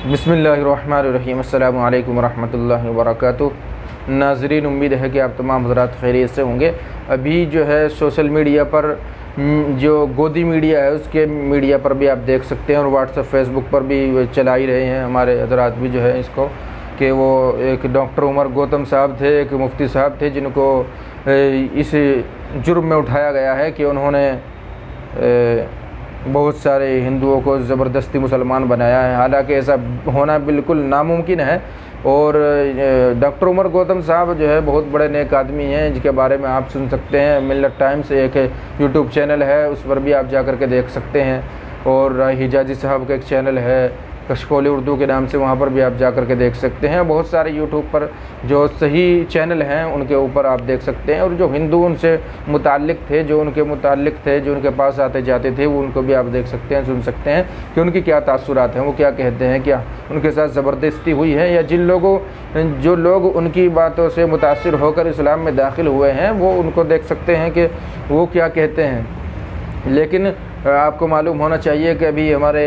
बिस्मिल्लाहिर्रहमानिर्रहीम अस्सलामु अलैकुम वरहमतुल्लाहि वबरकातुहू। नाज़रीन, उम्मीद है कि आप तमाम हज़रात खैरियत से होंगे। अभी जो है सोशल मीडिया पर जो गोदी मीडिया है उसके मीडिया पर भी आप देख सकते हैं और व्हाट्सएप फेसबुक पर भी चला ही रहे हैं हमारे हज़रात भी जो है इसको, कि वो एक डॉक्टर उमर गौतम साहब थे, एक मुफ्ती साहब थे, जिनको इस जुर्म में उठाया गया है कि उन्होंने बहुत सारे हिंदुओं को ज़बरदस्ती मुसलमान बनाया है। हालांकि ऐसा होना बिल्कुल नामुमकिन है। और डॉक्टर उमर गौतम साहब जो है बहुत बड़े नेक आदमी हैं, जिनके बारे में आप सुन सकते हैं। मिल्लत टाइम्स एक यूट्यूब चैनल है, उस पर भी आप जा कर के देख सकते हैं। और हिजाजी साहब का एक चैनल है कशकोली उर्दू के नाम से, वहाँ पर भी आप जा कर के देख सकते हैं। बहुत सारे यूट्यूब पर जो सही चैनल हैं उनके ऊपर आप देख सकते हैं। और जो हिंदू उनसे मुताल्लिक़ थे, जो उनके मुताल्लिक़ थे, जो उनके पास आते जाते थे, वो उनको भी आप देख सकते हैं, सुन सकते हैं कि उनकी क्या तासुरात हैं, वो क्या कहते हैं, क्या उनके साथ ज़बरदस्ती हुई है, या जो लोग उनकी बातों से मुतासिर होकर इस्लाम में दाखिल हुए हैं वो उनको देख सकते हैं कि वो क्या कहते हैं। लेकिन आपको मालूम होना चाहिए कि अभी हमारे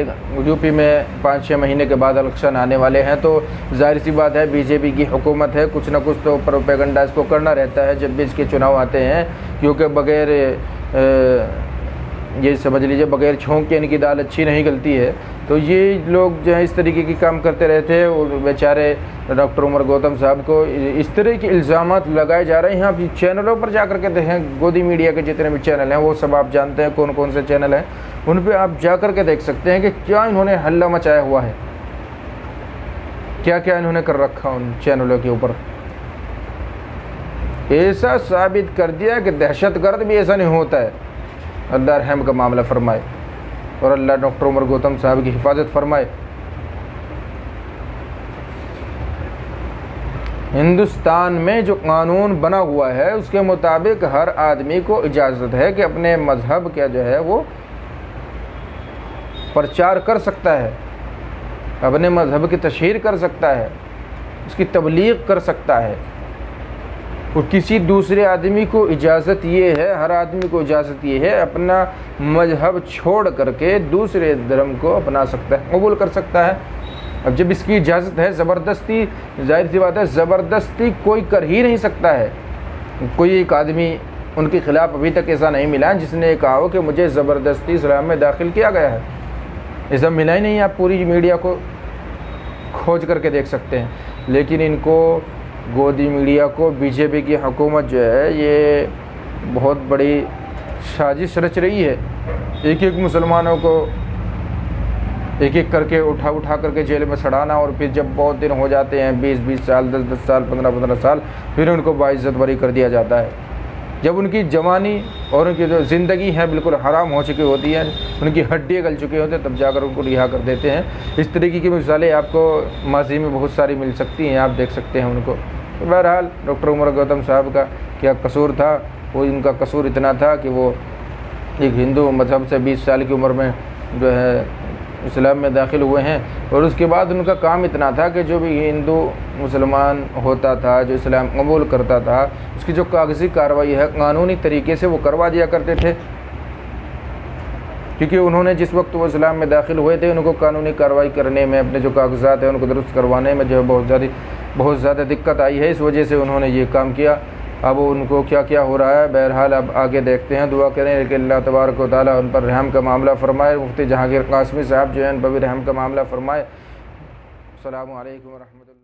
यूपी में 5-6 महीने के बाद इलेक्शन आने वाले हैं, तो जाहिर सी बात है बीजेपी की हुकूमत है, कुछ ना कुछ तो प्रोपेगेंडा इसको करना रहता है जब भी इसके चुनाव आते हैं। क्योंकि बग़ैर ये समझ लीजिए बग़ैर छौंक के इनकी दाल अच्छी नहीं गलती है। तो ये लोग जो है इस तरीके की काम करते रहते हैं। और बेचारे डॉक्टर उमर गौतम साहब को इस तरह के इल्ज़ामात लगाए जा रहे हैं। आप चैनलों पर जा कर के देखें, गोदी मीडिया के जितने भी चैनल हैं वो सब आप जानते हैं कौन कौन से चैनल हैं, उन पर आप जा कर के देख सकते हैं कि क्या इन्होंने हल्ला मचाया हुआ है, क्या क्या इन्होंने कर रखा उन चैनलों के ऊपर। ऐसा साबित कर दिया कि दहशतगर्द भी ऐसा नहीं होता है। अल्लाह रहम का मामला फरमाए और अल्लाह डॉक्टर उमर गौतम साहब की हिफाजत फरमाए। हिंदुस्तान में जो कानून बना हुआ है उसके मुताबिक हर आदमी को इजाज़त है कि अपने मज़हब का जो है वो प्रचार कर सकता है, अपने मज़हब की तशहीर कर सकता है, उसकी तबलीग कर सकता है। और किसी दूसरे आदमी को इजाज़त ये है, हर आदमी को इजाज़त ये है अपना मज़हब छोड़ करके दूसरे धर्म को अपना सकता है, कबूल कर सकता है। अब जब इसकी इजाज़त है, ज़बरदस्ती, जाहिर सी बात है ज़बरदस्ती कोई कर ही नहीं सकता है। कोई एक आदमी उनके ख़िलाफ़ अभी तक ऐसा नहीं मिला जिसने कहा हो कि मुझे ज़बरदस्ती इस्लाम में दाखिल किया गया है, ऐसा मिला ही नहीं। आप पूरी मीडिया को खोज करके देख सकते हैं। लेकिन इनको गोदी मीडिया को बीजेपी की हुकूमत जो है ये बहुत बड़ी साजिश रच रही है। एक एक मुसलमानों को एक एक करके उठा करके जेल में सड़ाना, और फिर जब बहुत दिन हो जाते हैं 20-20 साल, 10-10 साल, 15-15 साल, फिर उनको बाइज्जत बरी कर दिया जाता है। जब उनकी जवानी और उनकी जो ज़िंदगी है बिल्कुल हराम हो चुकी होती है, उनकी हड्डियाँ गल चुकी होती हैं, तब जाकर उनको रिहा कर देते हैं। इस तरीके की मिसालें आपको माजी में बहुत सारी मिल सकती हैं, आप देख सकते हैं उनको। तो बहरहाल डॉक्टर उमर गौतम साहब का क्या कसूर था? वो इनका कसूर इतना था कि वो एक हिंदू मज़हब से 20 साल की उम्र में जो है इस्लाम में दाखिल हुए हैं। और उसके बाद उनका काम इतना था कि जो भी हिंदू मुसलमान होता था, जो इस्लाम कबूल करता था, उसकी जो कागज़ी कार्रवाई है कानूनी तरीके से वो करवा दिया करते थे। क्योंकि उन्होंने जिस वक्त वो इस्लाम में दाखिल हुए थे, उनको कानूनी कार्रवाई करने में, अपने जो कागजात हैं उनको दुरुस्त करवाने में जो है बहुत ज़्यादा दिक्कत आई है। इस वजह से उन्होंने ये काम किया। अब उनको क्या क्या हो रहा है, बहरहाल अब आगे देखते हैं। दुआ करें कि अल्लाह तबारक व तआला उन पर रहम का मामला फ़रमाए। मुफ्ती जहांगीर कासमी साहब जो हैं उन पर भी रहम का मामला फ़रमाए। अस्सलामु अलैकुम व रहमतुल्लाह।